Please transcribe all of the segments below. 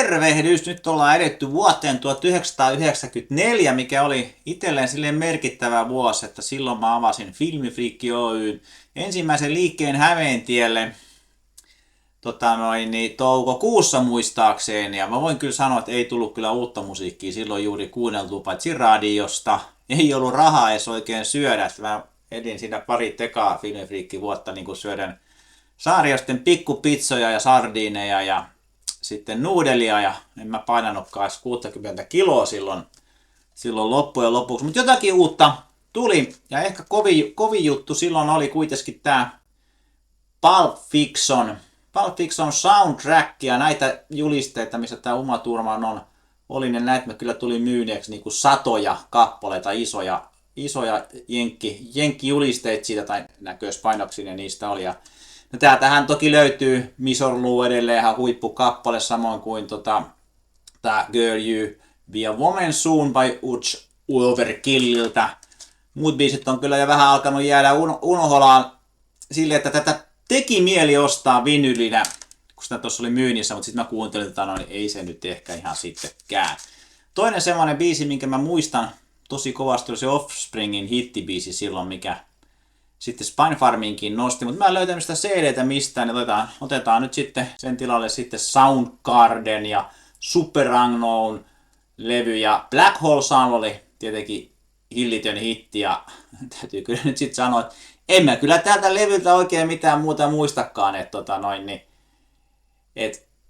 Tervehdys! Nyt ollaan edetty vuoteen 1994, mikä oli itselleen silleen merkittävä vuosi, että silloin mä avasin Filmifriikki Oyn ensimmäisen liikkeen Hämeentielle toukokuussa muistaakseen. Ja mä voin kyllä sanoa, että ei tullut kyllä uutta musiikkia silloin juuri kuunneltua, paitsi radiosta. Ei ollut rahaa edes oikein syödä. Mä edin siinä pari tekaa Filmifriikki vuotta niin kuin syödän Saariosten pikkupitsoja ja sardiineja ja sitten nuudelia, ja en mä painanutkaan 60 kiloa silloin loppujen lopuksi. Mutta jotakin uutta tuli, ja ehkä kovin juttu silloin oli kuitenkin tää Pulp Fiction soundtrack ja näitä julisteita, missä tää Uma Thurman oli, ne näitä me kyllä tuli myyneeksi niin kuin satoja kappaleita, isoja jenkkijulisteita siitä, tai näköispainoksinen niistä oli. Ja no täältähän toki löytyy Misorluu edelleen ihan huippukappale, samoin kuin tää Girl You Be a Woman Soon by Utch Overkilliltä. Muut biisit on kyllä jo vähän alkanut jäädä unoholaan sille, että tätä teki mieli ostaa vinylinä, kun sitä tuossa oli myynnissä, mutta sitten mä kuuntelin, että niin ei se nyt ehkä ihan sittenkään. Toinen semmoinen biisi, minkä mä muistan tosi kovasti, oli se Offspringin hittibiisi silloin, mikä sitten Spinefarminkin nosti, mutta mä en löytänyt sitä CDtä mistään, niin otetaan nyt sitten sen tilalle sitten Soundgarden ja Superunknown levy, ja Black Hole Sun oli tietenkin hillitön hitti, ja täytyy kyllä nyt sitten sanoa, että en mä kyllä tältä levyltä oikein mitään muuta muistakaan, että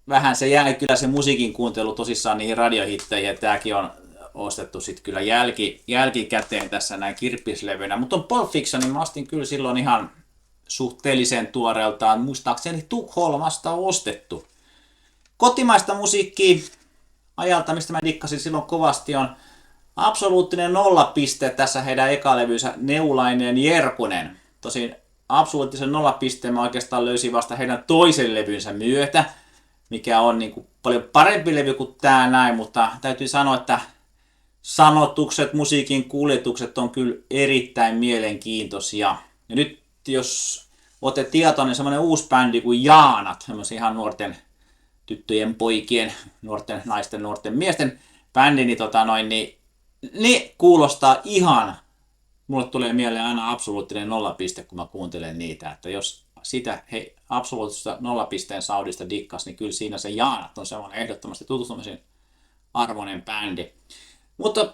vähän se jäi kyllä se musiikin kuuntelu tosissaan niihin radiohitteihin, että tääkin on ostettu sitten kyllä jälkikäteen tässä näin kirppislevynä, mutta on Pulp Fiction, niin mä ostin kyllä silloin ihan suhteellisen tuoreeltaan, muistaakseni Tukholmasta ostettu. Kotimaista musiikkia ajalta, mistä mä dikkasin silloin kovasti, on absoluuttinen nollapiste tässä heidän ekalevynsä Neulainen Jerkunen. Tosin absoluuttisen nollapisteen mä oikeastaan löysin vasta heidän toisen levynsä myötä, mikä on niin kuin paljon parempi levy kuin tää näin, mutta täytyy sanoa, että sanotukset, musiikin kuljetukset on kyllä erittäin mielenkiintoisia. Ja nyt jos olette tietoinen, niin semmoinen uusi bändi kuin Jaanat, semmoisen ihan nuorten tyttöjen, poikien, nuorten naisten, nuorten miesten bändi, niin ne kuulostaa ihan, mulle tulee mieleen aina absoluuttinen nollapiste, kun mä kuuntelen niitä, että jos sitä absoluuttisesta nollapisteen soundista dikkas, niin kyllä siinä se Jaanat on semmoinen ehdottomasti tutustumisen arvoinen bändi. Mutta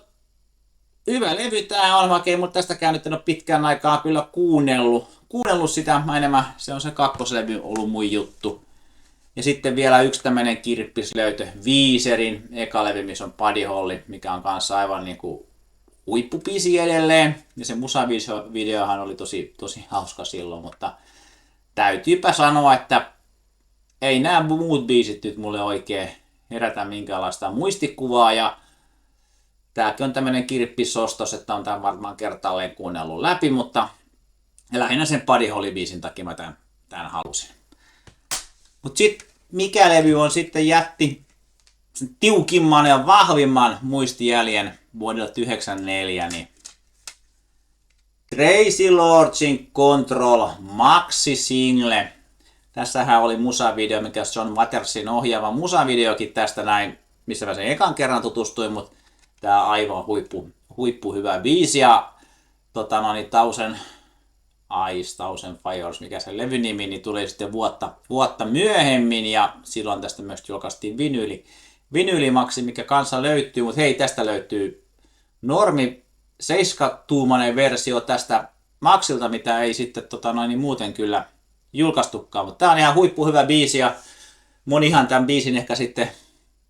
hyvä levy tää on, vaikka ei mut tästäkään nyt en ole pitkään aikaa kyllä kuunnellut sitä, mä enemmän se on se kakkoslevy ollut mun juttu. Ja sitten vielä yksi tämmönen kirppislöytö, Weezerin eka levy, missä on Buddy Holly, mikä on kanssa aivan niinku huippubiisi edelleen. Ja se musavideohan oli tosi hauska silloin, mutta täytyypä sanoa, että ei nämä muut biisit nyt mulle oikein herätä minkäänlaista muistikuvaa, ja tääkin on tämmönen kirppisostos, että on tämän varmaan kertaalleen kuunnellut läpi, mutta lähinnä sen Buddy Holly-biisin takia mä tämän halusin. Mut sit mikä levy on sitten jätti sen tiukimman ja vahvimman muistijäljen vuodelta 1994, niin Crazy Lordsin Control maxi-single. Tässähän oli musavideo, mikä John Watersin ohjaava musavideokin tästä näin, missä mä sen ekan kerran tutustuin, mutta tää on aivan huippu hyvä biisi, ja Thousand Fires, mikä se levynimi, niin tuli sitten vuotta myöhemmin, ja silloin tästä myös julkaistiin vinyylimaksi, mikä kanssa löytyy, mutta hei, tästä löytyy normi 7-tuumainen versio tästä Maxilta, mitä ei sitten muuten kyllä julkaistukaan, mutta tää on ihan hyvä biisi, ja monihan tämän biisin ehkä sitten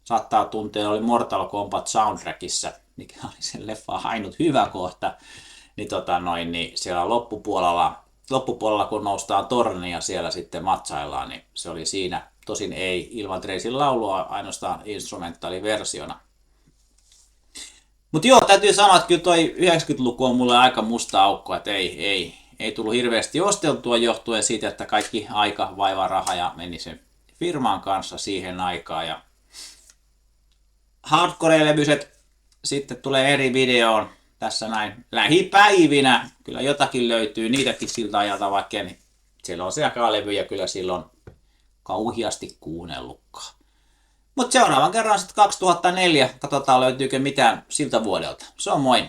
saattaa tuntea, oli Mortal Kombat soundtrackissa, mikä oli sen leffan ainut hyvä kohta, niin siellä loppupuolella kun noustaan torniin ja siellä sitten matsaillaan, niin se oli siinä, tosin ei ilman Tracyn laulua, ainoastaan instrumentaaliversiona. Mutta joo, täytyy sanoa, että kyllä toi 90-luku on mulle aika musta aukko, että ei tullut hirveästi osteltua johtuen siitä, että kaikki aika, vaiva, raha ja meni sen firman kanssa siihen aikaan. Ja hardcore-levyset sitten tulee eri videoon tässä näin lähipäivinä. Kyllä jotakin löytyy niitäkin siltä ajalta, vaikka niin siellä on se levyjä kyllä silloin kauhiasti kuunnellutkaan. Mutta seuraavan kerran sitten 2004, katsotaan löytyykö mitään siltä vuodelta. Se on moi!